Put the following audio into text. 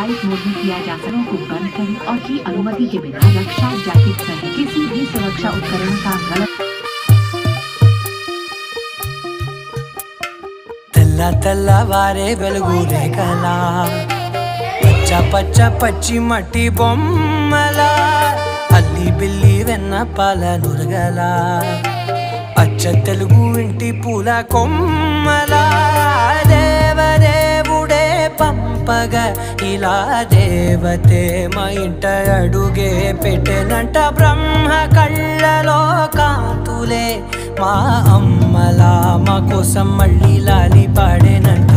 Flight mode में किया जा सकता को बंद करें और की अनुमति के बिना रक्षा जैकेट सहित किसी भी सुरक्षा उपकरण का गलत తెల్లవారే వెలుగులే కలా పచ్చ పచ్చ పచ్చి మట్టి బొమ్మల అల్లి బిల్లి వెన్న పాల నురగల అచ్చ తెలుగు ఇంటి పూల కొమ్మల దేవదేవుడే పంపగ ఇలా దేవతే మా ఇంట అడుగే పెట్టెనంట బ్రహ్మ కళ్ళలో కాంతులే మా అమ్మలా మా కోసం మళ్ళీ లాలి పాడేనంట.